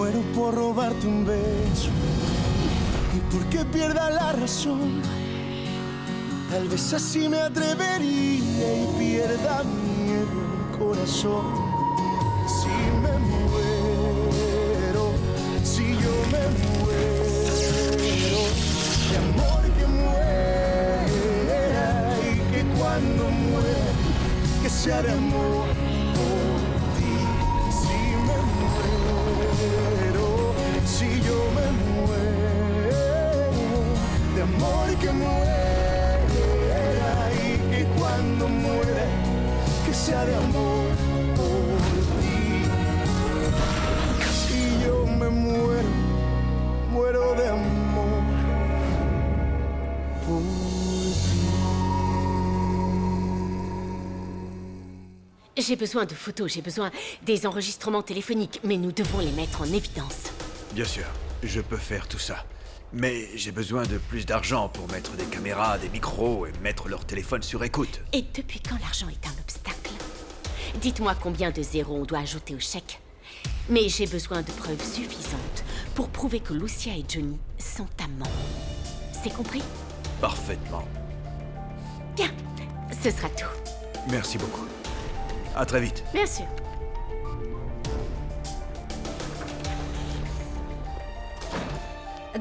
muero por robarte un beso y porque pierda la razón. Tal vez así me atrevería y pierda miedo el corazón. Si me muero, si yo me muero, de amor que muera y que cuando muera, que sea de amor por ti. Si me muero, si yo me muero, de amor que muera y que cuando muera, que sea de amor por ti. Si yo me muero, muero de amor por ti. J'ai besoin de photos, j'ai besoin des enregistrements téléphoniques, mais nous devons les mettre en évidence. Bien sûr, je peux faire tout ça. Mais j'ai besoin de plus d'argent pour mettre des caméras, des micros et mettre leur téléphone sur écoute. Et depuis quand l'argent est un obstacle? Dites-moi combien de zéros on doit ajouter au chèque. Mais j'ai besoin de preuves suffisantes pour prouver que Lucia et Johnny sont amants. C'est compris? Parfaitement. Bien, ce sera tout. Merci beaucoup. À très vite. Bien sûr.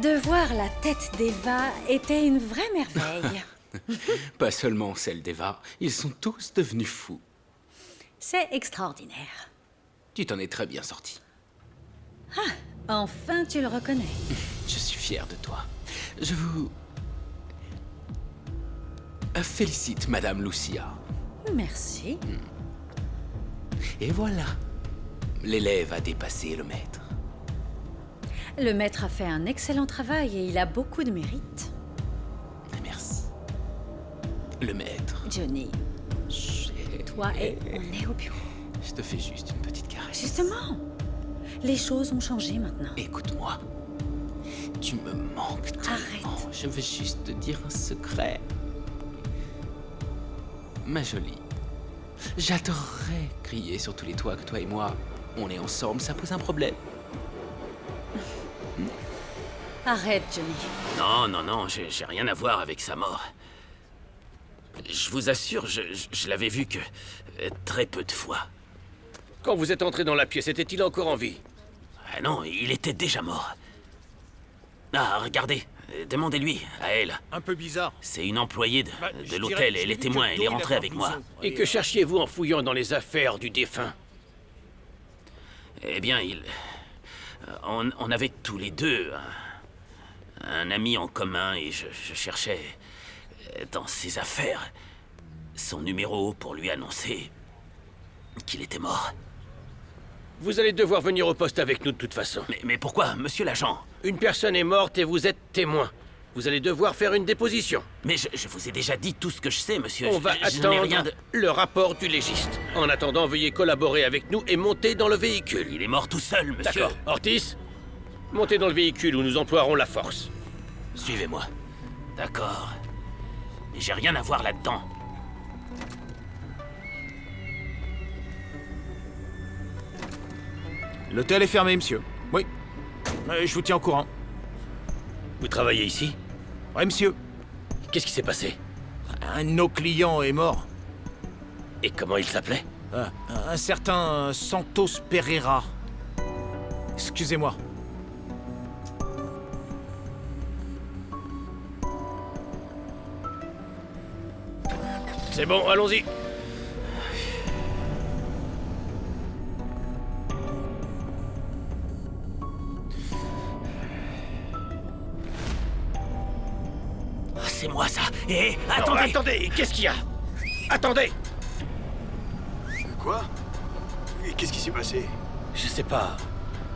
De voir la tête d'Eva était une vraie merveille. Pas seulement celle d'Eva, ils sont tous devenus fous. C'est extraordinaire. Tu t'en es très bien sorti. Ah, enfin tu le reconnais. Je suis fier de toi. Je vous... félicite, Madame Lucia. Merci. Et voilà. L'élève a dépassé le maître. Le maître a fait un excellent travail et il a beaucoup de mérite. Merci. Le maître. Johnny, toi et on est au bureau. Je te fais juste une petite caresse. Justement, les choses ont changé maintenant. Écoute-moi. Tu me manques tellement. Arrête. Je veux juste te dire un secret. Ma jolie, j'adorerais crier sur tous les toits que toi et moi, on est ensemble, ça pose un problème. Arrête, Johnny. Non, non, non, j'ai rien à voir avec sa mort. Je vous assure, je l'avais vu que très peu de fois. Quand vous êtes entré dans la pièce, était-il encore en vie? Ah non, il était déjà mort. Ah, regardez, demandez-lui, à elle. Un peu bizarre. C'est une employée de Je l'hôtel, dirais- elle j'ai est vu témoin, que elle est Doe, rentrée il a avec pas moi. blouson. Et que cherchiez-vous en fouillant dans les affaires du défunt? Eh bien, on avait tous les deux un ami en commun et je cherchais dans ses affaires son numéro pour lui annoncer qu'il était mort. Vous allez devoir venir au poste avec nous de toute façon. Mais pourquoi, monsieur l'agent? Une personne est morte et vous êtes témoin. Vous allez devoir faire une déposition. Mais je vous ai déjà dit tout ce que je sais, monsieur. On va Je n'ai rien attendre de... le rapport du légiste. En attendant, veuillez collaborer avec nous et monter dans le véhicule. Il est mort tout seul, monsieur. D'accord. Ortiz, montez dans le véhicule où nous emploierons la force. Suivez-moi. D'accord. Mais j'ai rien à voir là-dedans. L'hôtel est fermé, monsieur. Oui. Je vous tiens au courant. Vous travaillez ici? Oui, monsieur. Qu'est-ce qui s'est passé? Un de nos clients est mort. Et comment il s'appelait? Un certain Santos Pereira. Excusez-moi. C'est bon, allons-y. Ah, c'est moi, ça. Eh, Non, attendez. attendez, qu'est-ce qu'il y a? Attendez. Quoi? Et qu'est-ce qui s'est passé? Je sais pas.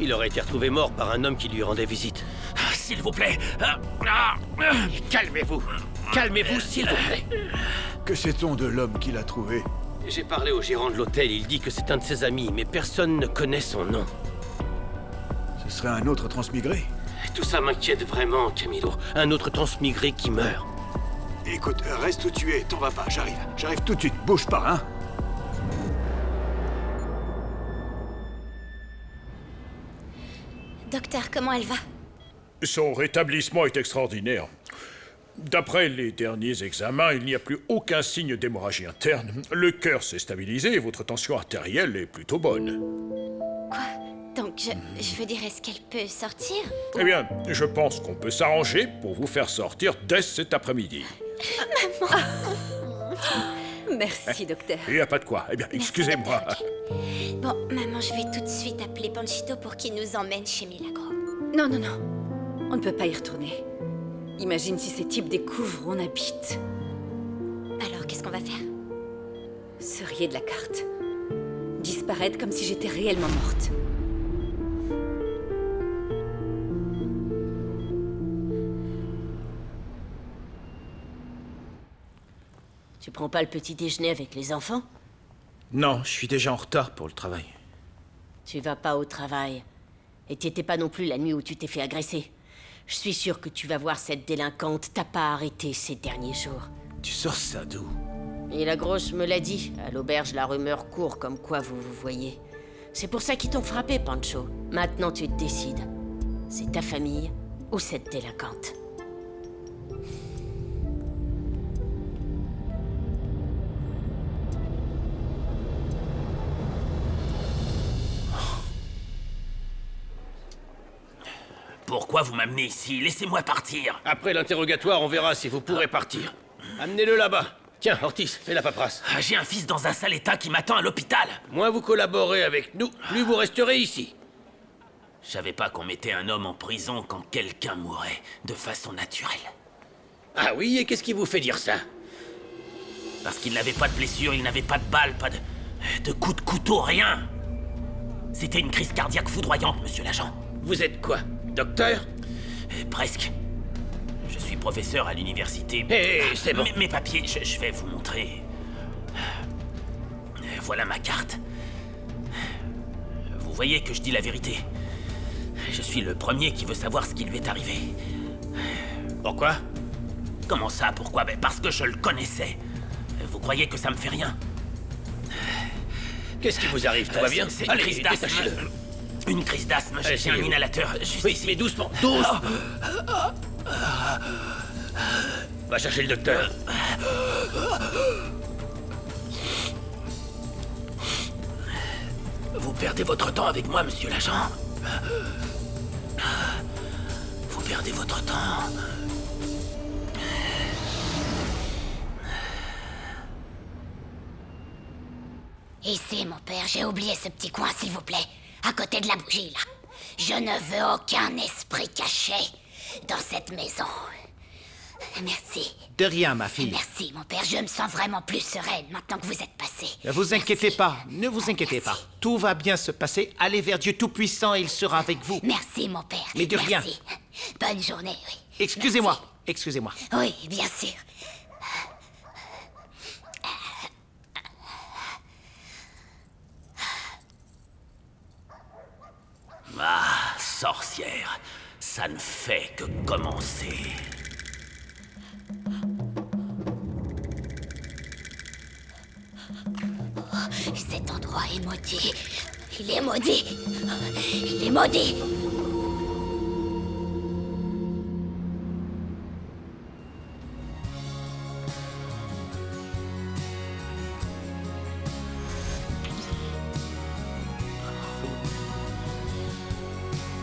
Il aurait été retrouvé mort par un homme qui lui rendait visite. Ah, s'il vous plaît. Calmez-vous. Calmez-vous, s'il vous plaît. Que sait-on de l'homme qui l'a trouvé? J'ai parlé au gérant de l'hôtel, il dit que c'est un de ses amis, mais personne ne connaît son nom. Ce serait un autre transmigré? Tout ça m'inquiète vraiment, Camilo. Un autre transmigré qui meurt. Écoute, reste où tu es, t'en vas pas, j'arrive. J'arrive tout de suite, bouge pas, hein? docteur, comment elle va? Son rétablissement est extraordinaire. D'après les derniers examens, il n'y a plus aucun signe d'hémorragie interne. Le cœur s'est stabilisé et votre tension artérielle est plutôt bonne. Quoi? Donc, je veux dire, est-ce qu'elle peut sortir? Eh bien, je pense qu'on peut s'arranger pour vous faire sortir dès cet après-midi. Merci, docteur. Il n'y a pas de quoi. Eh bien, excusez-moi. Bon, maman, je vais tout de suite appeler Panchito pour qu'il nous emmène chez Milagro. Non, non, non. On ne peut pas y retourner. Imagine si ces types découvrent où on habite. Alors, qu'est-ce qu'on va faire? Se rayer de la carte. Disparaître comme si j'étais réellement morte. Tu prends pas le petit déjeuner avec les enfants? Non, je suis déjà en retard pour le travail. Tu vas pas au travail. Et t'y étais pas non plus la nuit où tu t'es fait agresser. Je suis sûre que tu vas voir cette délinquante. T'as pas arrêté ces derniers jours. Tu sors ça d'où? Et la grosse me l'a dit. À l'auberge, la rumeur court comme quoi vous vous voyez. C'est pour ça qu'ils t'ont frappé, Pancho. Maintenant, tu te décides. C'est ta famille ou cette délinquante. Pourquoi vous m'amenez ici? Laissez-moi partir. Après l'interrogatoire, on verra si vous pourrez partir. Amenez-le là-bas. Tiens, Ortiz, fais la paperasse. J'ai un fils dans un sale état qui m'attend à l'hôpital. Moins vous collaborez avec nous, plus vous resterez ici. Je savais pas qu'on mettait un homme en prison quand quelqu'un mourait de façon naturelle. Ah oui, et qu'est-ce qui vous fait dire ça? Parce qu'il n'avait pas de blessure, il n'avait pas de balles, pas de coups de couteau, rien. C'était une crise cardiaque foudroyante, monsieur l'agent. Vous êtes quoi? Docteur? Presque. Je suis professeur à l'université. C'est bon. Mes papiers, je vais vous montrer. Voilà ma carte. Vous voyez que je dis la vérité. Je suis le premier qui veut savoir ce qui lui est arrivé. Pourquoi? Comment ça, pourquoi? Parce que je le connaissais. Vous croyez que ça me fait rien? Qu'est-ce qui vous arrive? Tout va bien? C'est une crise d'asthme. Une crise d'asthme, j'ai un inhalateur juste ici. Mais doucement, doucement. Va chercher le docteur. Vous perdez votre temps avec moi, monsieur l'agent. Vous perdez votre temps. Ici, mon père, j'ai oublié ce petit coin, s'il vous plaît. À côté de la bougie, là. Je ne veux aucun esprit caché dans cette maison. Merci. De rien, ma fille. Merci, mon père. Je me sens vraiment plus sereine maintenant que vous êtes passé. Ne vous inquiétez pas. Ne vous inquiétez pas. Tout va bien se passer. Allez vers Dieu Tout-Puissant et il sera avec vous. Merci, mon père. Mais de rien. Bonne journée, oui. Excusez-moi. Excusez-moi. Oui, bien sûr. Ah, sorcière, ça ne fait que commencer. Cet endroit est maudit. Il est maudit. Il est maudit.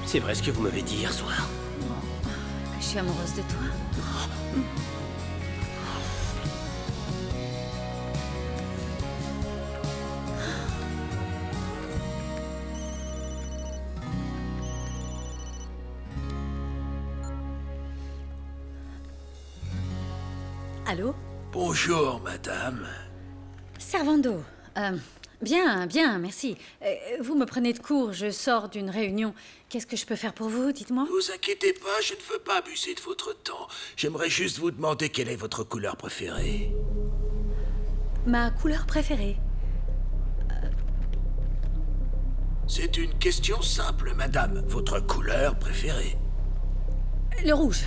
C'est vrai ce que vous m'avez dit hier soir. Que je suis amoureuse de toi. Allô? Bonjour, madame. Servando. Bien, bien, merci. Vous me prenez de court, je sors d'une réunion. Qu'est-ce que je peux faire pour vous, dites-moi? Ne vous inquiétez pas, je ne veux pas abuser de votre temps. J'aimerais juste vous demander quelle est votre couleur préférée. Ma couleur préférée? C'est une question simple, madame. Votre couleur préférée? Le rouge.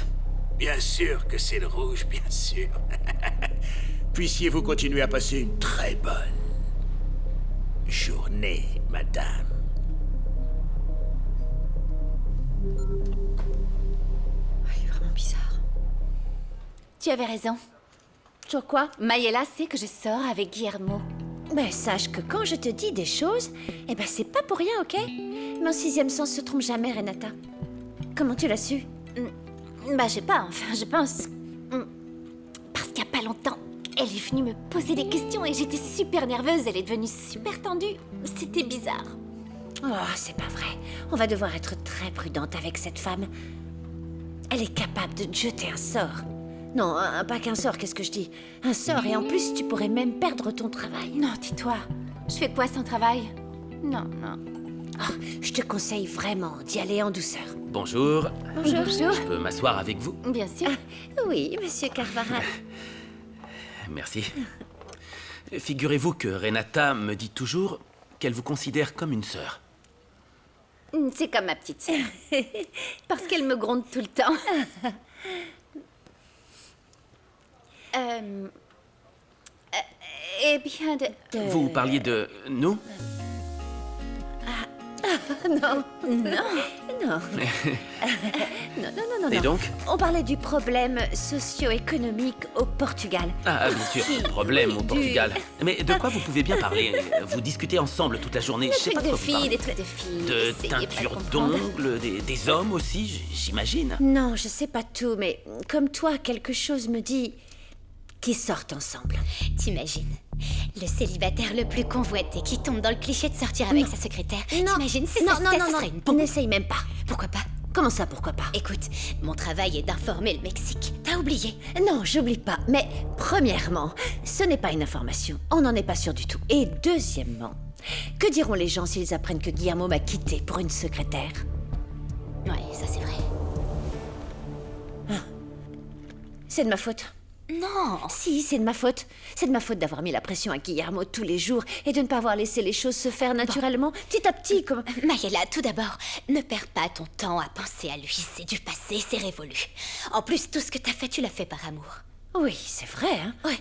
Bien sûr que c'est le rouge, bien sûr. Puissiez-vous continuer à passer une très bonne journée, madame. Il est vraiment bizarre. Tu avais raison. Sur quoi? Mayela sait que je sors avec Guillermo. Ben, sache que quand je te dis des choses, eh ben, c'est pas pour rien, ok? Mon sixième sens se trompe jamais, Renata. Comment tu l'as su? Bah, je sais pas, enfin, je pense... Parce qu'il y a pas longtemps, elle est venue me poser des questions et j'étais super nerveuse. Elle est devenue super tendue. C'était bizarre. Oh, c'est pas vrai. On va devoir être très prudente avec cette femme. Elle est capable de te jeter un sort. Non, pas qu'un sort, qu'est-ce que je dis? Un sort, et en plus, tu pourrais même perdre ton travail. Non, dis-toi. Je fais quoi sans travail? Non, non. Oh, je te conseille vraiment d'y aller en douceur. Bonjour. Bonjour. Je peux m'asseoir avec vous? Bien sûr. Oui, monsieur Carvara. Merci. Figurez-vous que Renata me dit toujours qu'elle vous considère comme une sœur. C'est comme ma petite sœur. Parce qu'elle me gronde tout le temps. Eh bien, Vous parliez de nous? Non. Non. Non. Et donc? On parlait du problème socio-économique au Portugal. Ah, bien sûr, problème au Portugal. Mais de quoi vous pouvez bien parler? Vous discutez ensemble toute la journée, je sais pas de quoi vous parlez. Des trucs de filles. De Essayez pas teinture comprendre. d'ongles, des hommes aussi, j'imagine. Non, je sais pas tout, mais comme toi, quelque chose me dit qu'ils sortent ensemble. T'imagines? Le célibataire le plus convoité qui tombe dans le cliché de sortir avec sa secrétaire. T'imagines? C'est ça, ça serait une bombe. N'essaye même pas. Pourquoi pas? Comment ça, pourquoi pas? Écoute, mon travail est d'informer le Mexique. T'as oublié? Non, j'oublie pas. Mais premièrement, ce n'est pas une information. On n'en est pas sûr du tout. Et deuxièmement, que diront les gens s'ils apprennent que Guillermo m'a quitté pour une secrétaire? Ouais, ça c'est vrai. C'est de ma faute. Non! Si, c'est de ma faute. C'est de ma faute d'avoir mis la pression à Guillermo tous les jours et de ne pas avoir laissé les choses se faire naturellement, petit à petit, comme... Mayela, tout d'abord, ne perds pas ton temps à penser à lui. C'est du passé, c'est révolu. En plus, tout ce que t'as fait, tu l'as fait par amour. Oui, c'est vrai, hein? Ouais.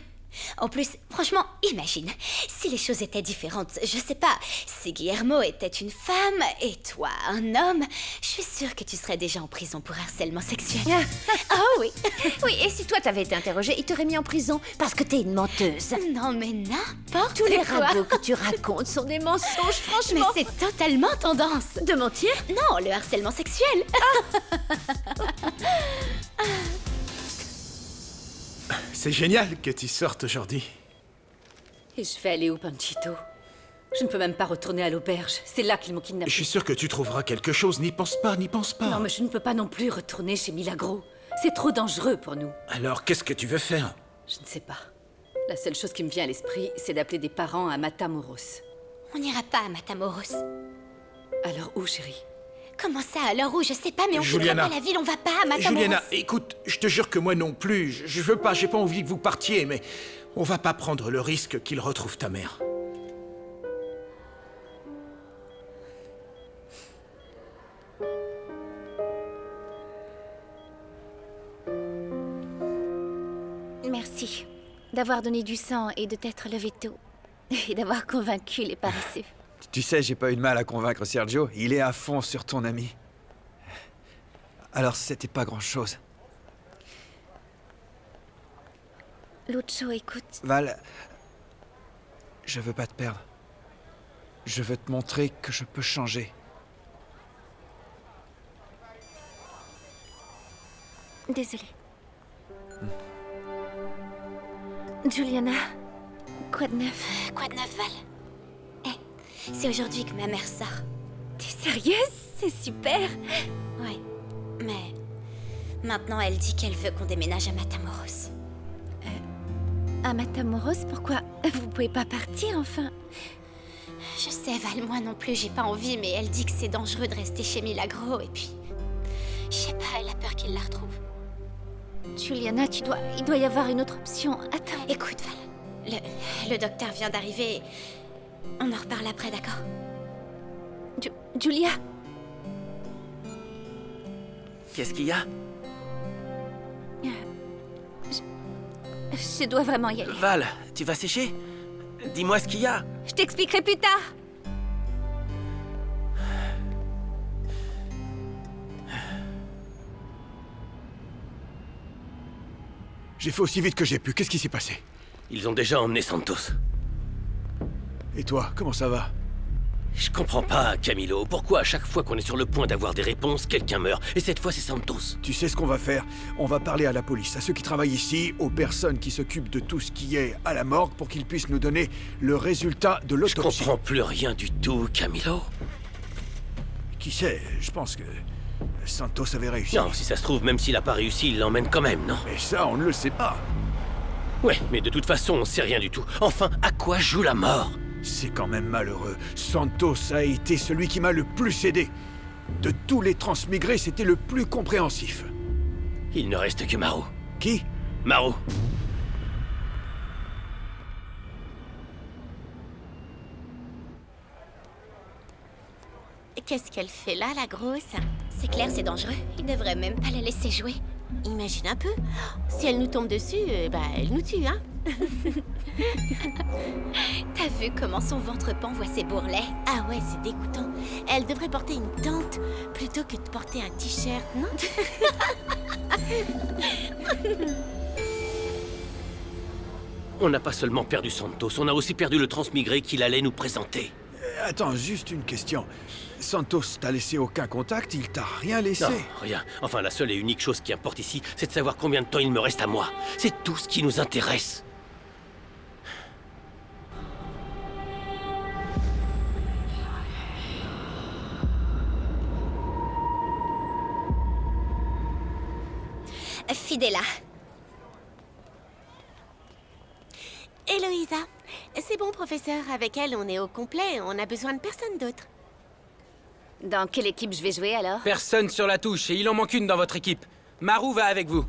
En plus, franchement, imagine, si les choses étaient différentes, je sais pas, si Guillermo était une femme et toi un homme, je suis sûre que tu serais déjà en prison pour harcèlement sexuel. Oh oui. Oui, et si toi t'avais été interrogée, il t'aurait mis en prison parce que t'es une menteuse. Non mais n'importe Tous les quoi. ragots que tu racontes sont des mensonges, franchement. Mais c'est totalement tendance. De mentir? Non, le harcèlement sexuel. C'est génial que tu sortes aujourd'hui. Et je vais aller où, Panchito? Je ne peux même pas retourner à l'auberge. C'est là qu'ils m'ont kidnappé. Je suis sûr que tu trouveras quelque chose. N'y pense pas, n'y pense pas. Non, mais je ne peux pas non plus retourner chez Milagro. C'est trop dangereux pour nous. Alors, qu'est-ce que tu veux faire? Je ne sais pas. La seule chose qui me vient à l'esprit, c'est d'appeler des parents à Matamoros. On n'ira pas à Matamoros. Alors où, chérie? Comment ça, à l'heure où je sais pas, mais on Juliana. quitterait pas la ville, on va pas à Matamoros. Juliana, écoute, je te jure que moi non plus. Je veux pas, j'ai pas envie que vous partiez, mais on va pas prendre le risque qu'il retrouve ta mère. Merci d'avoir donné du sang et de t'être levé tôt. Et d'avoir convaincu les paresseux. Tu sais, j'ai pas eu de mal à convaincre Sergio. Il est à fond sur ton ami. Alors, c'était pas grand-chose. Lucho, écoute. Val, je veux pas te perdre. Je veux te montrer que je peux changer. Désolée. Juliana, quoi de neuf? Quoi de neuf, Val? C'est aujourd'hui que ma mère sort. T'es sérieuse? C'est super. Ouais, mais maintenant elle dit qu'elle veut qu'on déménage à Matamoros. À Matamoros, pourquoi? Vous pouvez pas partir, enfin? Je sais, Val, moi non plus, j'ai pas envie, mais elle dit que c'est dangereux de rester chez Milagro, et puis... Je sais pas, elle a peur qu'il la retrouve. Juliana, il doit y avoir une autre option. Attends. Écoute, Val, le docteur vient d'arriver. On en reparle après, d'accord? Julia? Qu'est-ce qu'il y a? Je dois vraiment y aller. Val, tu vas sécher? Dis-moi ce qu'il y a. Je t'expliquerai plus tard. J'ai fait aussi vite que j'ai pu. Qu'est-ce qui s'est passé? Ils ont déjà emmené Santos. Et toi, comment ça va? Je comprends pas, Camilo. Pourquoi à chaque fois qu'on est sur le point d'avoir des réponses, quelqu'un meurt? Et cette fois, c'est Santos. Tu sais ce qu'on va faire? On va parler à la police, à ceux qui travaillent ici, aux personnes qui s'occupent de tout ce qui est à la morgue pour qu'ils puissent nous donner le résultat de l'autopsie. Je comprends plus rien du tout, Camilo. Qui sait? Je pense que Santos avait réussi. Non, si ça se trouve, même s'il a pas réussi, il l'emmène quand même, non? Mais ça, on ne le sait pas. Ouais, mais de toute façon, on sait rien du tout. Enfin, à quoi joue la mort? C'est quand même malheureux. Santos a été celui qui m'a le plus aidé. De tous les transmigrés, c'était le plus compréhensif. Il ne reste que Maru. Qui? Maru. Qu'est-ce qu'elle fait là, la grosse? C'est clair, c'est dangereux. Il devrait même pas la laisser jouer. Imagine un peu. Si elle nous tombe dessus, elle nous tue, hein? T'as vu comment son ventre pend voit ses bourrelets? Ah ouais, c'est dégoûtant. Elle devrait porter une tente plutôt que de porter un t-shirt, non? On n'a pas seulement perdu Santos, on a aussi perdu le transmigré qu'il allait nous présenter. Attends, juste une question. Santos t'a laissé aucun contact? Il t'a rien laissé? Non, rien. Enfin, la seule et unique chose qui importe ici, c'est de savoir combien de temps il me reste à moi. C'est tout ce qui nous intéresse. Fidela. Héloïsa, c'est bon, professeur. Avec elle, on est au complet. On a besoin de personne d'autre. Dans quelle équipe je vais jouer alors? Personne sur la touche, et il en manque une dans votre équipe. Maru va avec vous.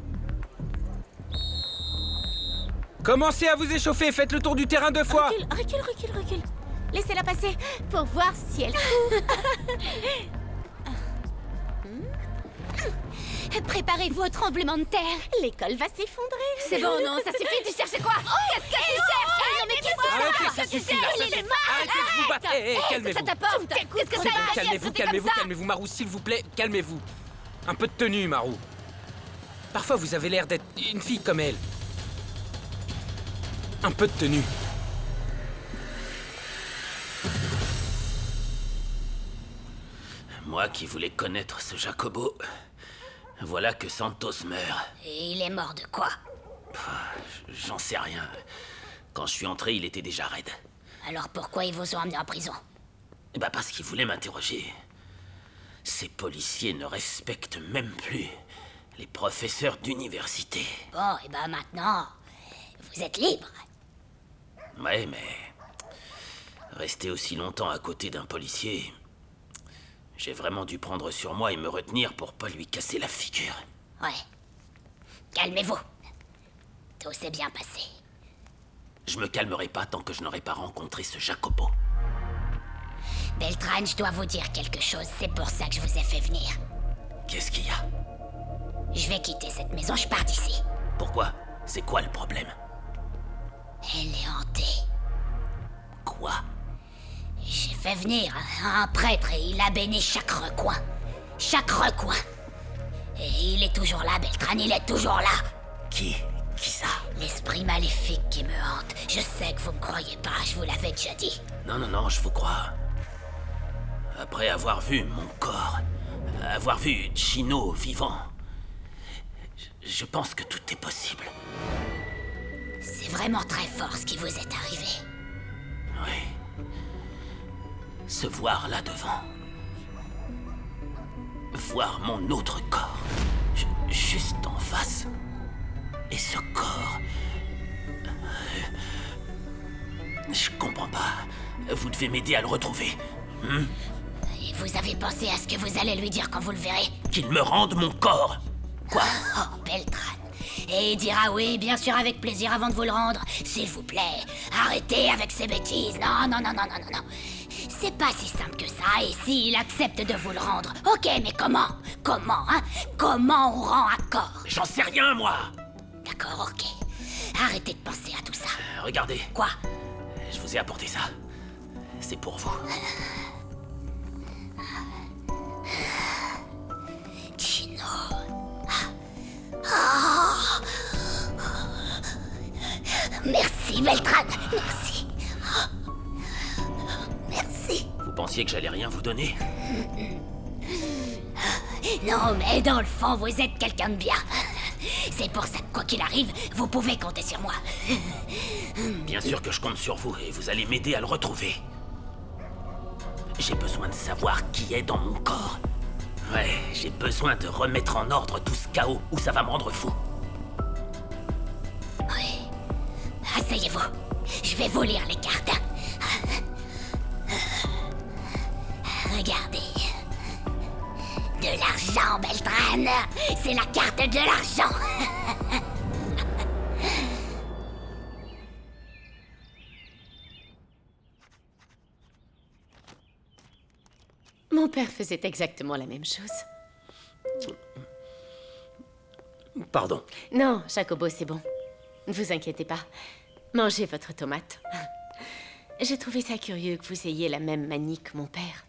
Commencez à vous échauffer, faites le tour du terrain 2 fois. Recule. Laissez-la passer pour voir si elle court. Préparez-vous au tremblement de terre. L'école va s'effondrer. C'est bon, non, ça suffit, tu cherchais quoi? Qu'est-ce que tu cherches? Non mais qu'est-ce que Arrêtez, ça suffit là, ça suffit. Arrêtez de vous battre. Calmez-vous. ça t'apporte? Qu'est-ce que ça a? Calmez-vous, Maru, s'il vous plaît, calmez-vous. Un peu de tenue, Maru. Parfois, vous avez l'air d'être une fille comme elle. Un peu de tenue. Moi qui voulais connaître ce Jacobo, voilà que Santos meurt. Et il est mort de quoi? J'en sais rien. Quand je suis entré, il était déjà raide. Alors pourquoi ils vous ont emmené en prison? Parce qu'ils voulaient m'interroger. Ces policiers ne respectent même plus les professeurs d'université. Bon, et maintenant, vous êtes libre. Ouais, mais... rester aussi longtemps à côté d'un policier... J'ai vraiment dû prendre sur moi et me retenir pour pas lui casser la figure. Ouais. Calmez-vous. Tout s'est bien passé. Je me calmerai pas tant que je n'aurai pas rencontré ce Jacobo. Beltrán, je dois vous dire quelque chose. C'est pour ça que je vous ai fait venir. Qu'est-ce qu'il y a? Je vais quitter cette maison, je pars d'ici. Pourquoi? C'est quoi le problème? Elle est hantée. Quoi? J'ai fait venir un prêtre et il a béni chaque recoin. Chaque recoin. Et il est toujours là, Beltrán, il est toujours là. Qui ça? L'esprit maléfique qui me hante. Je sais que vous me croyez pas, je vous l'avais déjà dit. Non, je vous crois. Après avoir vu mon corps, avoir vu Chino vivant, je pense que tout est possible. C'est vraiment très fort ce qui vous est arrivé. Oui. Se voir là devant. Voir mon autre corps. Juste en face. Et ce corps... Je comprends pas. Vous devez m'aider à le retrouver. Et vous avez pensé à ce que vous allez lui dire quand vous le verrez? Qu'il me rende mon corps. Quoi? Oh, Beltrán. Et il dira oui, bien sûr, avec plaisir avant de vous le rendre. S'il vous plaît, arrêtez avec ces bêtises. Non. C'est pas si simple que ça, et s'il accepte de vous le rendre, ok, mais comment? Comment on rend un corps? J'en sais rien, moi. D'accord, ok. Arrêtez de penser à tout ça. Regardez. Quoi? Je vous ai apporté ça. C'est pour vous. Chino. Merci, Beltrán. Merci. Merci. Vous pensiez que j'allais rien vous donner? Non, mais dans le fond, vous êtes quelqu'un de bien. C'est pour ça que, quoi qu'il arrive, vous pouvez compter sur moi. Bien sûr que je compte sur vous et vous allez m'aider à le retrouver. J'ai besoin de savoir qui est dans mon corps. Ouais, j'ai besoin de remettre en ordre tout ce chaos ou ça va me rendre fou. Oui. Asseyez-vous. Je vais vous lire les cartes. Regardez. De l'argent, Beltrán. C'est la carte de l'argent. Mon père faisait exactement la même chose. Pardon. Non, Jacobo, c'est bon. Ne vous inquiétez pas. Mangez votre tomate. J'ai trouvé ça curieux que vous ayez la même manie que mon père.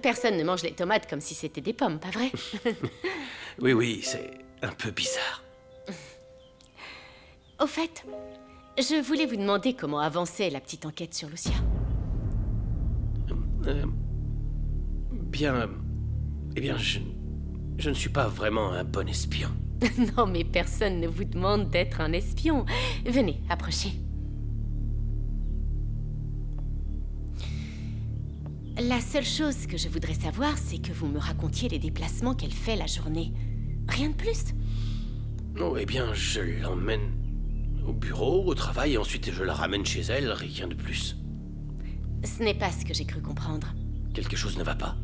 Personne ne mange les tomates comme si c'était des pommes, pas vrai? Oui, c'est un peu bizarre. Au fait, je voulais vous demander comment avançait la petite enquête sur Lucia. Eh bien, je ne suis pas vraiment un bon espion. Non, mais personne ne vous demande d'être un espion. Venez, approchez. La seule chose que je voudrais savoir, c'est que vous me racontiez les déplacements qu'elle fait la journée. Rien de plus. Oh, eh bien, je l'emmène au bureau, au travail, et ensuite je la ramène chez elle, rien de plus. Ce n'est pas ce que j'ai cru comprendre. Quelque chose ne va pas.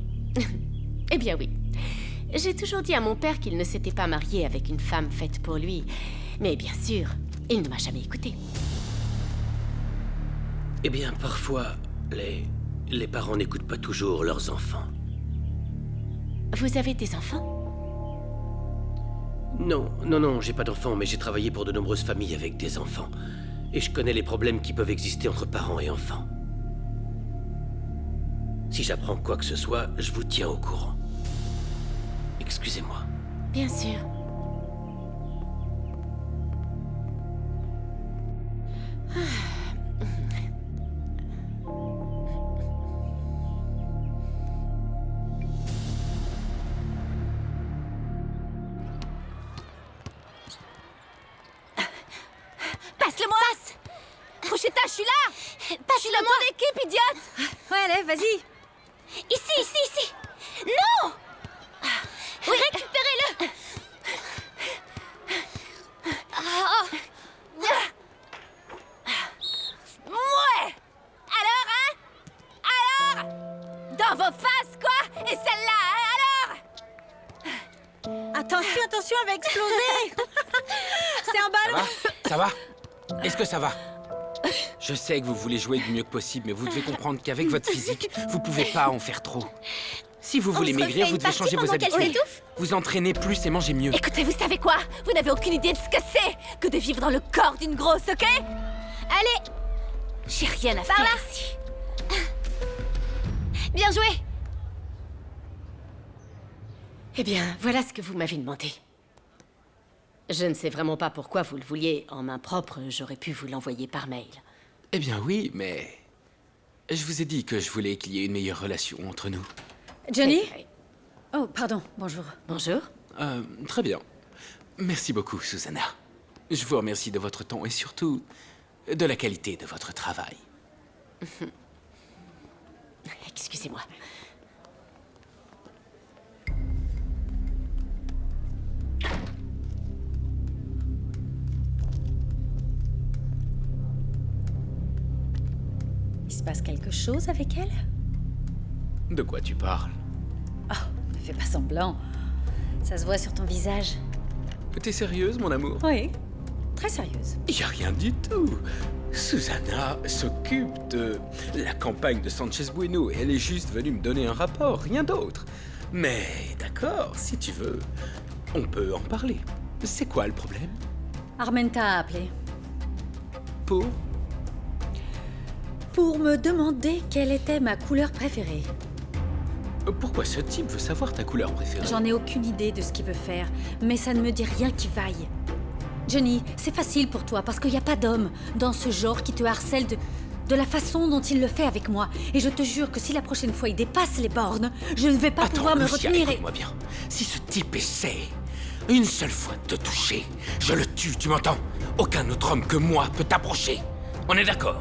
Eh bien oui. J'ai toujours dit à mon père qu'il ne s'était pas marié avec une femme faite pour lui. Mais bien sûr, il ne m'a jamais écouté. Eh bien, parfois, les parents n'écoutent pas toujours leurs enfants. Vous avez des enfants? Non, j'ai pas d'enfants, mais j'ai travaillé pour de nombreuses familles avec des enfants. Et je connais les problèmes qui peuvent exister entre parents et enfants. Si j'apprends quoi que ce soit, je vous tiens au courant. Excusez-moi. Bien sûr. Passe-le-moi! Frouchetta, je suis là! Je suis dans mon équipe, idiote! Ouais, allez, vas-y. Ici! Non! Oui, récupérez-le! Ouais! Alors? Dans vos faces, quoi? Et celle-là, alors? Attention, elle va exploser. C'est un ballon. Ça va? Est-ce que ça va? Je sais que vous voulez jouer du mieux que possible, mais vous devez comprendre qu'avec votre physique, vous pouvez pas en faire trop. Si vous voulez maigrir, vous devez changer vos habitudes. Vous entraînez plus et mangez mieux. Écoutez, vous savez quoi? Vous n'avez aucune idée de ce que c'est que de vivre dans le corps d'une grosse, ok? Allez! J'ai rien à faire ici. Bien joué! Eh bien, voilà ce que vous m'avez demandé. Je ne sais vraiment pas pourquoi vous le vouliez en main propre. J'aurais pu vous l'envoyer par mail. Eh bien oui, mais... Je vous ai dit que je voulais qu'il y ait une meilleure relation entre nous. Johnny? Oh, pardon, bonjour. Bonjour. Très bien. Merci beaucoup, Susanna. Je vous remercie de votre temps et surtout de la qualité de votre travail. Excusez-moi. Il se passe quelque chose avec elle? De quoi tu parles? Oh, ne fais pas semblant. Ça se voit sur ton visage. T'es sérieuse, mon amour? Oui, très sérieuse. Y a rien du tout. Susanna s'occupe de la campagne de Sanchez Bueno et elle est juste venue me donner un rapport, rien d'autre. Mais d'accord, si tu veux, on peut en parler. C'est quoi le problème? Armenta a appelé. Pour me demander quelle était ma couleur préférée. Pourquoi ce type veut savoir ta couleur préférée? J'en ai aucune idée de ce qu'il veut faire, mais ça ne me dit rien qui vaille. Johnny, c'est facile pour toi parce qu'il n'y a pas d'homme dans ce genre qui te harcèle de la façon dont il le fait avec moi. Et je te jure que si la prochaine fois il dépasse les bornes, je ne vais pas pouvoir me Lucia, retenir et... écoute-moi bien. Si ce type essaie une seule fois de te toucher, je le tue, tu m'entends? Aucun autre homme que moi peut t'approcher. On est d'accord?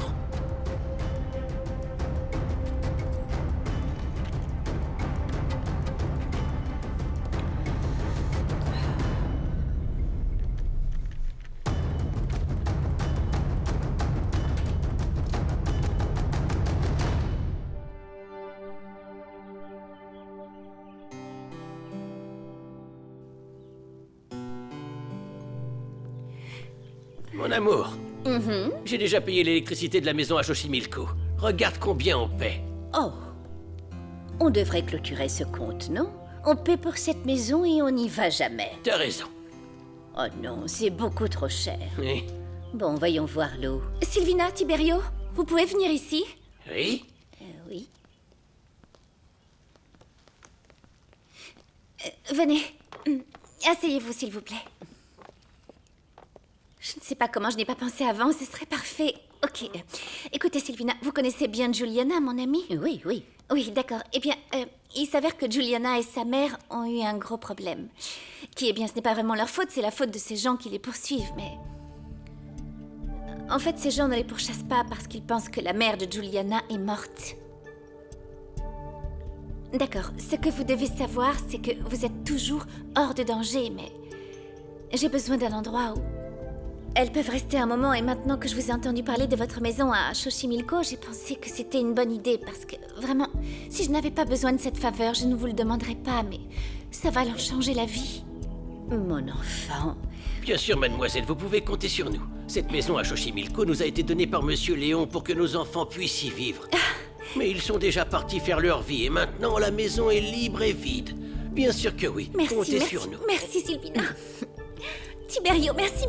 Mon amour, j'ai déjà payé l'électricité de la maison à Xochimilco. Regarde combien on paie. Oh. On devrait clôturer ce compte, non? On paie pour cette maison et on n'y va jamais. T'as raison. Oh non, c'est beaucoup trop cher. Oui. Bon, voyons voir l'eau. Sylvina, Tiberio, vous pouvez venir ici? Oui? Oui. Venez. Asseyez-vous, s'il vous plaît. Je ne sais pas comment je n'ai pas pensé avant, ce serait parfait. Ok. Écoutez, Sylvina, vous connaissez bien Juliana, mon amie? Oui, oui. Oui, d'accord. Eh bien, il s'avère que Juliana et sa mère ont eu un gros problème. Qui, eh bien, ce n'est pas vraiment leur faute, c'est la faute de ces gens qui les poursuivent, mais... En fait, ces gens ne les pourchassent pas parce qu'ils pensent que la mère de Juliana est morte. D'accord. Ce que vous devez savoir, c'est que vous êtes toujours hors de danger, mais... J'ai besoin d'un endroit où... Elles peuvent rester un moment, et maintenant que je vous ai entendu parler de votre maison à Xochimilco, j'ai pensé que c'était une bonne idée, parce que, vraiment, si je n'avais pas besoin de cette faveur, je ne vous le demanderais pas, mais ça va leur changer la vie. Mon enfant... Bien sûr, mademoiselle, vous pouvez compter sur nous. Cette maison à Xochimilco nous a été donnée par Monsieur Léon pour que nos enfants puissent y vivre. Mais ils sont déjà partis faire leur vie, et maintenant la maison est libre et vide. Bien sûr que oui, comptez sur nous. Merci, Sylvina. Tiberio, merci.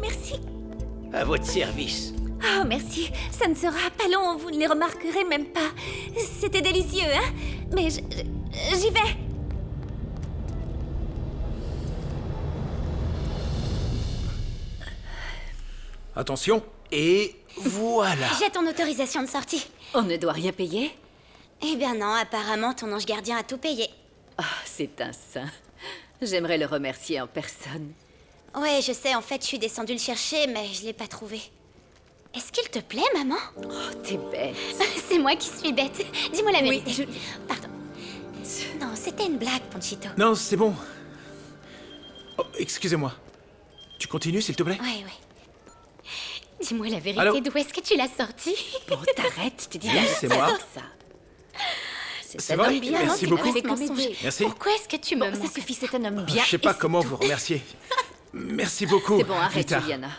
À votre service. Oh, merci. Ça ne sera pas long, vous ne les remarquerez même pas. C'était délicieux, hein? Mais j'y vais. Attention, et voilà. J'ai ton autorisation de sortie. On ne doit rien payer? Eh bien non, apparemment ton ange gardien a tout payé. Ah, c'est un saint. J'aimerais le remercier en personne. Ouais, je sais, en fait, je suis descendue le chercher, mais je l'ai pas trouvé. Est-ce qu'il te plaît, maman? Oh, t'es bête. C'est moi qui suis bête. Dis-moi la vérité. Oui, Pardon. Non, c'était une blague, Ponchito. Non, c'est bon. Oh, excusez-moi. Tu continues, s'il te plaît? Ouais. Dis-moi la vérité, Allô? d'où est-ce que tu l'as sortie? Bon, t'arrêtes, je te dis Oui, c'est moi. ça. C'est vrai? bien, Merci tu beaucoup. m'avais conseillé. Merci. Pourquoi est-ce que tu me Bon, ça manques? suffit, c'est un homme bien. Je sais pas comment vous remercier. Merci beaucoup. C'est bon, Plus arrête, tard. Juliana.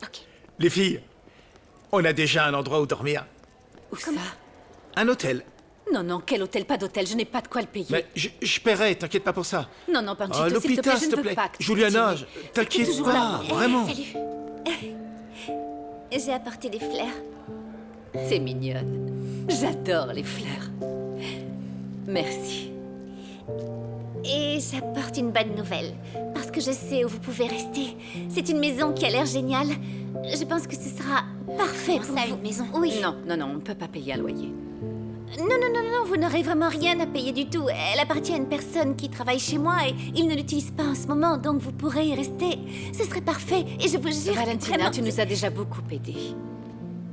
Ok. Les filles, on a déjà un endroit où dormir. Où ça? Un hôtel. Non, quel hôtel? Pas d'hôtel, je n'ai pas de quoi le payer. Mais je paierai, t'inquiète pas pour ça. Non, Panchito, s'il te plaît, l'hôpital, je s'il ne te veux plaît. pas que tu Juliana, continues. t'inquiète toujours pas, là. vraiment. Salut. J'ai apporté des fleurs. C'est mignonne. J'adore les fleurs. Merci. Et j'apporte une bonne nouvelle. Parce que je sais où vous pouvez rester. C'est une maison qui a l'air géniale. Je pense que ce sera parfait pour ça, vous. une maison? Oui. Non, on ne peut pas payer un loyer. Non, vous n'aurez vraiment rien à payer du tout. Elle appartient à une personne qui travaille chez moi et il ne l'utilise pas en ce moment, donc vous pourrez y rester. Ce serait parfait et je vous jure... Valentina, vraiment, tu nous as déjà beaucoup aidés.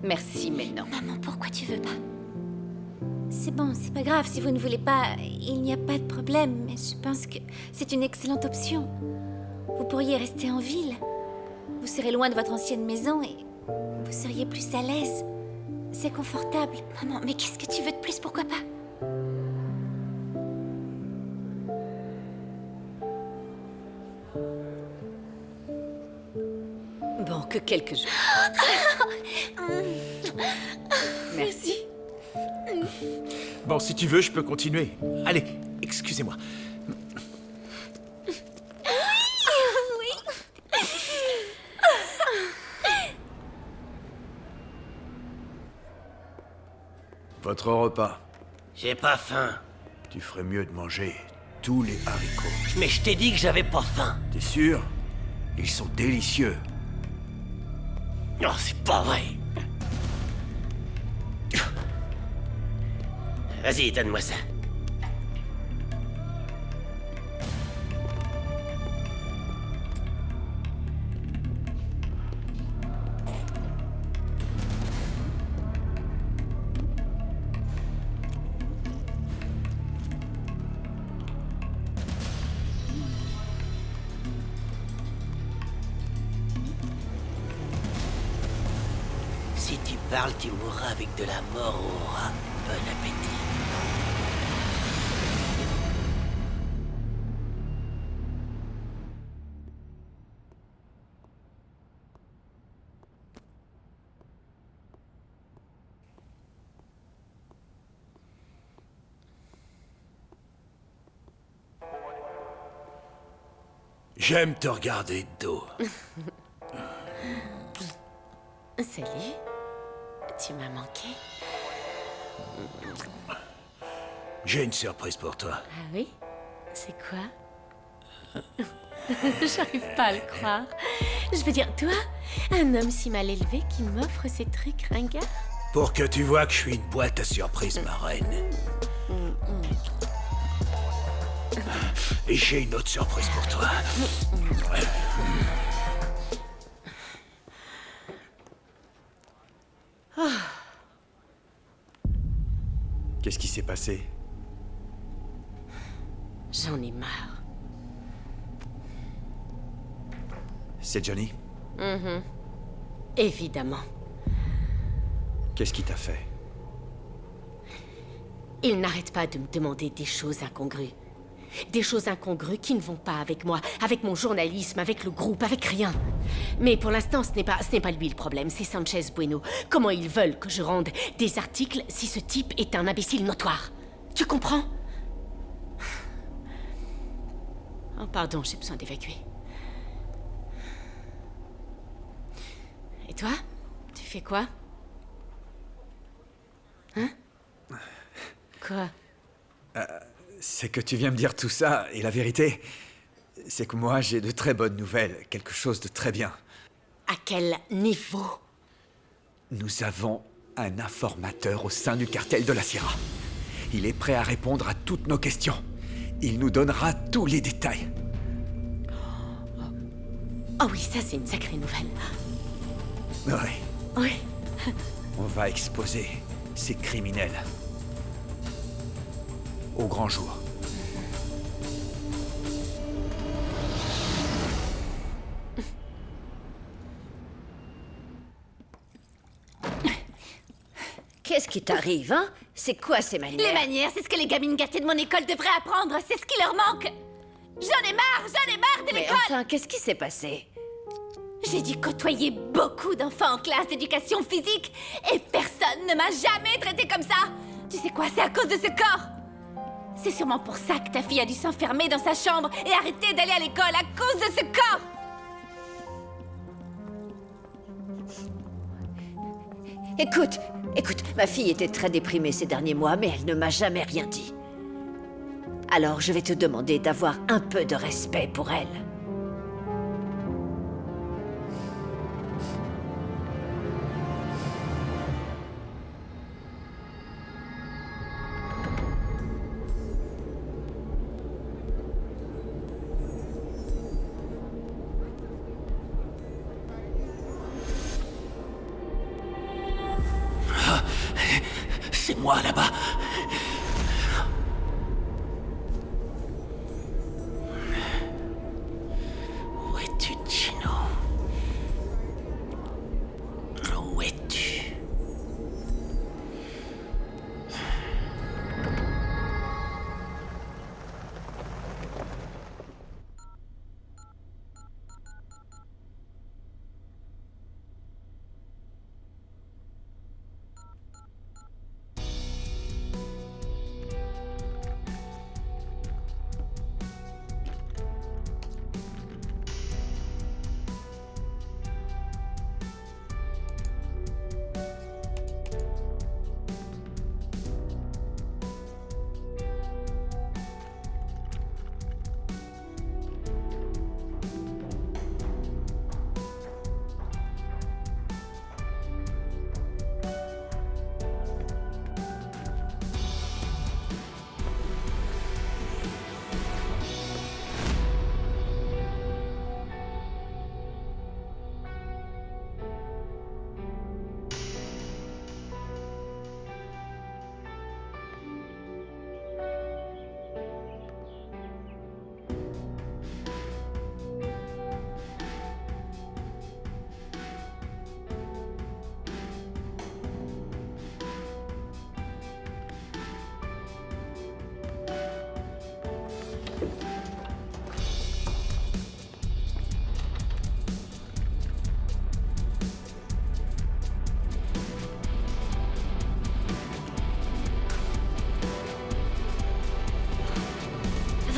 Merci, mais non. Maman, pourquoi tu veux pas? C'est bon, c'est pas grave. Si vous ne voulez pas, il n'y a pas de problème. Mais je pense que c'est une excellente option. Vous pourriez rester en ville. Vous serez loin de votre ancienne maison et vous seriez plus à l'aise. C'est confortable. Maman, mais qu'est-ce que tu veux de plus? Pourquoi pas? Bon, que quelques jours. Merci. Bon, si tu veux, je peux continuer. Allez, excusez-moi. Votre repas. J'ai pas faim. Tu ferais mieux de manger tous les haricots. Mais je t'ai dit que j'avais pas faim. T'es sûr? Ils sont délicieux. Non, c'est pas vrai. Vas-y, donne-moi ça. Si tu parles, tu mourras avec de la mort au rat. Bon appétit. J'aime te regarder de dos. Salut. Tu m'as manqué. J'ai une surprise pour toi. Ah oui? C'est quoi? J'arrive pas à le croire. Je veux dire, toi, un homme si mal élevé qui m'offre ces trucs ringards? Pour que tu vois que je suis une boîte à surprise, ma reine. Et j'ai une autre surprise pour toi. Qu'est-ce qui s'est passé? J'en ai marre. C'est Johnny? Évidemment. Qu'est-ce qui t'a fait? Il n'arrête pas de me demander des choses incongrues. Des choses incongrues qui ne vont pas avec moi, avec mon journalisme, avec le groupe, avec rien. Mais pour l'instant, ce n'est pas lui le problème, c'est Sanchez Bueno. Comment ils veulent que je rende des articles si ce type est un imbécile notoire? Tu comprends? Oh, pardon, j'ai besoin d'évacuer. Et toi? Tu fais quoi? Hein? Quoi? C'est que tu viens me dire tout ça, et la vérité, c'est que moi, j'ai de très bonnes nouvelles, quelque chose de très bien. À quel niveau? Nous avons un informateur au sein du cartel de la Sierra. Il est prêt à répondre à toutes nos questions. Il nous donnera tous les détails. Oh oui, ça c'est une sacrée nouvelle. Oui, Oui. on va exposer ces criminels au grand jour. Qu'est-ce qui t'arrive, hein? C'est quoi ces manières? Les manières, c'est ce que les gamines gâtées de mon école devraient apprendre. C'est ce qui leur manque. J'en ai marre de Mais l'école. enfin, qu'est-ce qui s'est passé? J'ai dû côtoyer beaucoup d'enfants en classe d'éducation physique et personne ne m'a jamais traité comme ça. Tu sais quoi, c'est à cause de ce corps. C'est sûrement pour ça que ta fille a dû s'enfermer dans sa chambre et arrêter d'aller à l'école à cause de ce corps. Écoute, ma fille était très déprimée ces derniers mois, mais elle ne m'a jamais rien dit. Alors je vais te demander d'avoir un peu de respect pour elle. C'est moi, là-bas. Où es-tu, Gino? Où es-tu?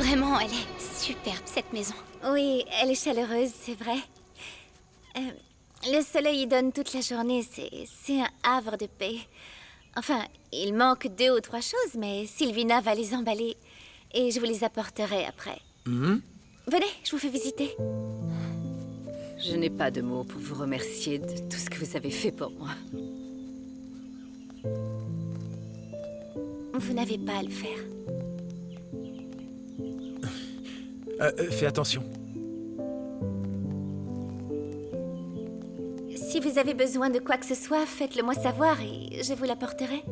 Vraiment, elle est superbe, cette maison. Oui, elle est chaleureuse, c'est vrai. Le soleil y donne toute la journée, c'est un havre de paix. Enfin, il manque 2 ou 3 choses, mais Sylvina va les emballer et je vous les apporterai après. Venez, je vous fais visiter. Je n'ai pas de mots pour vous remercier de tout ce que vous avez fait pour moi. Vous n'avez pas à le faire. Fais attention. Si vous avez besoin de quoi que ce soit, faites-le moi savoir et je vous l'apporterai.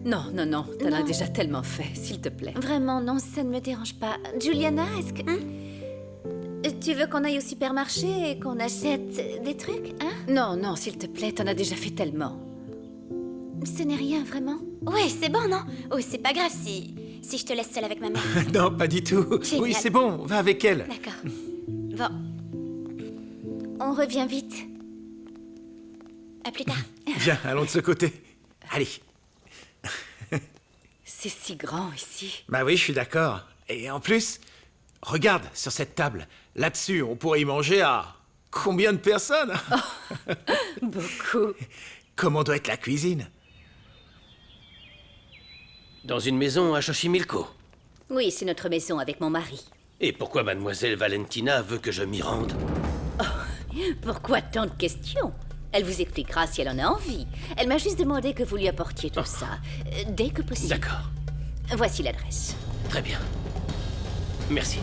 Non, non, non, t'en as déjà tellement fait, s'il te plaît. Vraiment, non, ça ne me dérange pas. Juliana, est-ce que... Tu veux qu'on aille au supermarché et qu'on achète des trucs, hein? Non, non, s'il te plaît, t'en as déjà fait tellement. Ce n'est rien, vraiment. Ouais, c'est bon, non? Oh, c'est pas grave si je te laisse seule avec ma mère. Non, pas du tout. Génial. Oui, c'est bon, va avec elle. D'accord. Bon, On revient vite. à plus tard. Viens, allons de ce côté. Allez. C'est si grand ici. Bah oui, je suis d'accord. Et en plus, regarde sur cette table. Là-dessus, on pourrait y manger à combien de personnes? Beaucoup. Comment doit être la cuisine? Dans une maison à Xochimilco. Oui, c'est notre maison avec mon mari. Et pourquoi mademoiselle Valentina veut que je m'y rende? Pourquoi tant de questions? Elle vous expliquera si elle en a envie. Elle m'a juste demandé que vous lui apportiez tout ça, dès que possible. D'accord. Voici l'adresse. Très bien. Merci.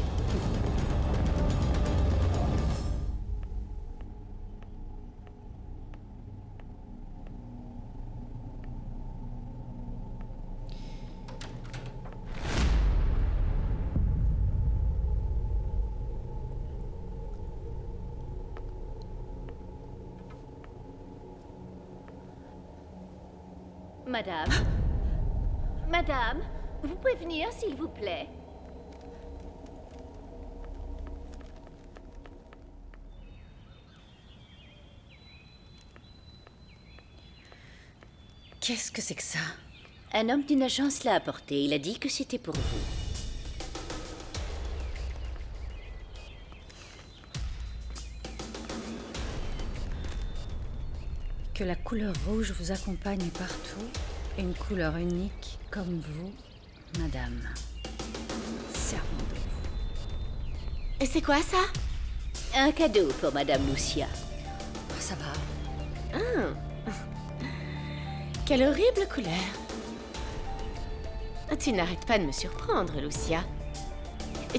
Madame? Madame, vous pouvez venir, s'il vous plaît? Qu'est-ce que c'est que ça? Un homme d'une agence l'a apporté. Il a dit que c'était pour vous. Que la couleur rouge vous accompagne partout. Une couleur unique comme vous, madame. Serment. Et c'est quoi ça? Un cadeau pour Madame Lucia. Oh, ça va. Quelle horrible couleur. Tu n'arrêtes pas de me surprendre, Lucia.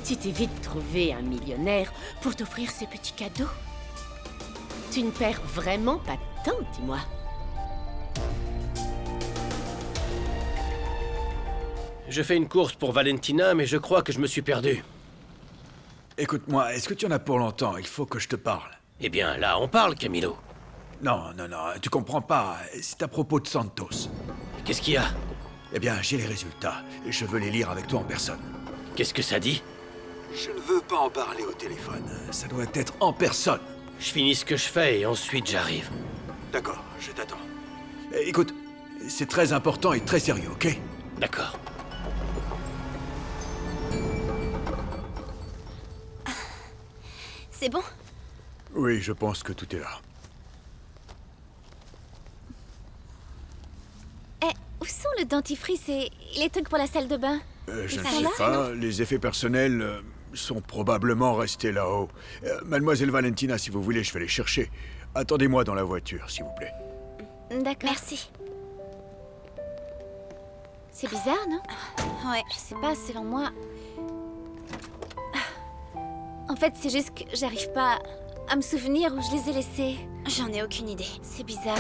Tu t'es vite trouvé un millionnaire pour t'offrir ces petits cadeaux. Tu ne perds vraiment pas de temps, dis-moi. Je fais une course pour Valentina, mais je crois que je me suis perdu. Écoute-moi, est-ce que tu en as pour longtemps? Il faut que je te parle. Eh bien, là, on parle, Camilo. Non, non, non, tu comprends pas. C'est à propos de Santos. Qu'est-ce qu'il y a? Eh bien, j'ai les résultats. Je veux les lire avec toi en personne. Qu'est-ce que ça dit? Je ne veux pas en parler au téléphone. Ça doit être en personne. Je finis ce que je fais et ensuite j'arrive. D'accord, je t'attends. Écoute, c'est très important et très sérieux, ok? D'accord. C'est bon? Oui, je pense que tout est là. Où sont le dentifrice et les trucs pour la salle de bain? Je ne sont sais là? pas. Les effets personnels sont probablement restés là-haut. Mademoiselle Valentina, si vous voulez, je vais les chercher. Attendez-moi dans la voiture, s'il vous plaît. D'accord. Merci. C'est bizarre, non? Ouais. Je sais pas, selon moi... En fait, c'est juste que j'arrive pas à me souvenir où je les ai laissés. J'en ai aucune idée. C'est bizarre.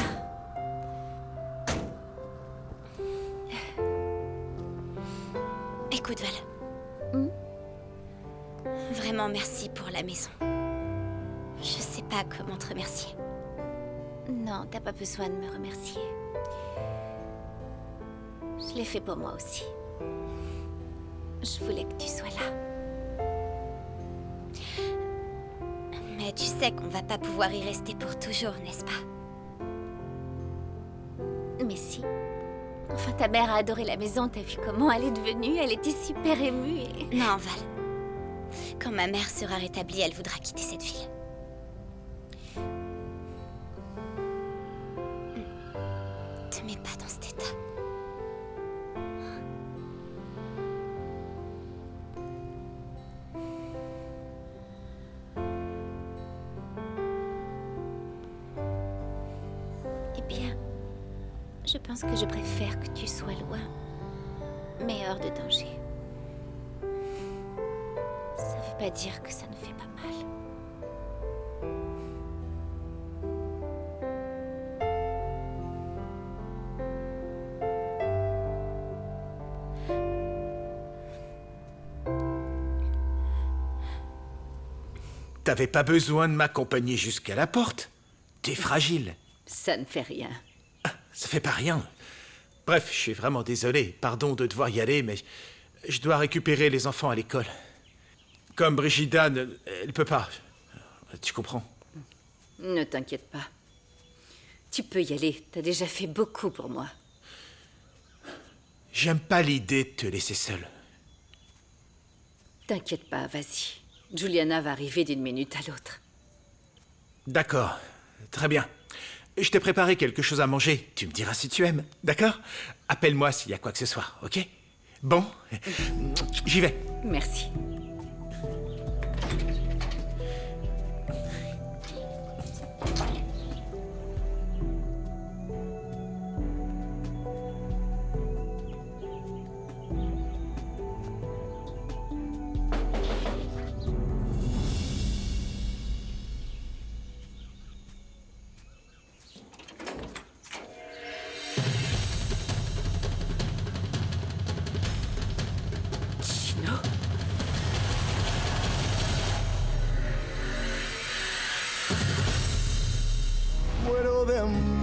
Écoute, Val. Vraiment merci pour la maison. Je sais pas comment te remercier. Non, t'as pas besoin de me remercier. Je l'ai fait pour moi aussi. Je voulais que tu sois là. Mais tu sais qu'on va pas pouvoir y rester pour toujours, n'est-ce pas? Mais si. Enfin, ta mère a adoré la maison, t'as vu comment elle est devenue? Elle était super émue et... Non, Val. Quand ma mère sera rétablie, elle voudra quitter cette ville. Te mets pas dans cet état. Eh bien, je pense que je préfère que tu sois loin, mais hors de danger. Ça veut pas dire que ça ne fait pas mal. T'avais pas besoin de m'accompagner jusqu'à la porte. T'es fragile. Ça ne fait rien. Ça fait pas rien. Bref, je suis vraiment désolé. Pardon de devoir y aller, mais je dois récupérer les enfants à l'école. Comme Brigida, elle peut pas. Tu comprends? Ne t'inquiète pas. Tu peux y aller. T'as déjà fait beaucoup pour moi. J'aime pas l'idée de te laisser seule. T'inquiète pas, vas-y. Juliana va arriver d'une minute à l'autre. D'accord. Très bien. Je t'ai préparé quelque chose à manger. Tu me diras si tu aimes. D'accord? Appelle-moi s'il y a quoi que ce soit, ok? Bon, j'y vais. Merci. Muero de hambre.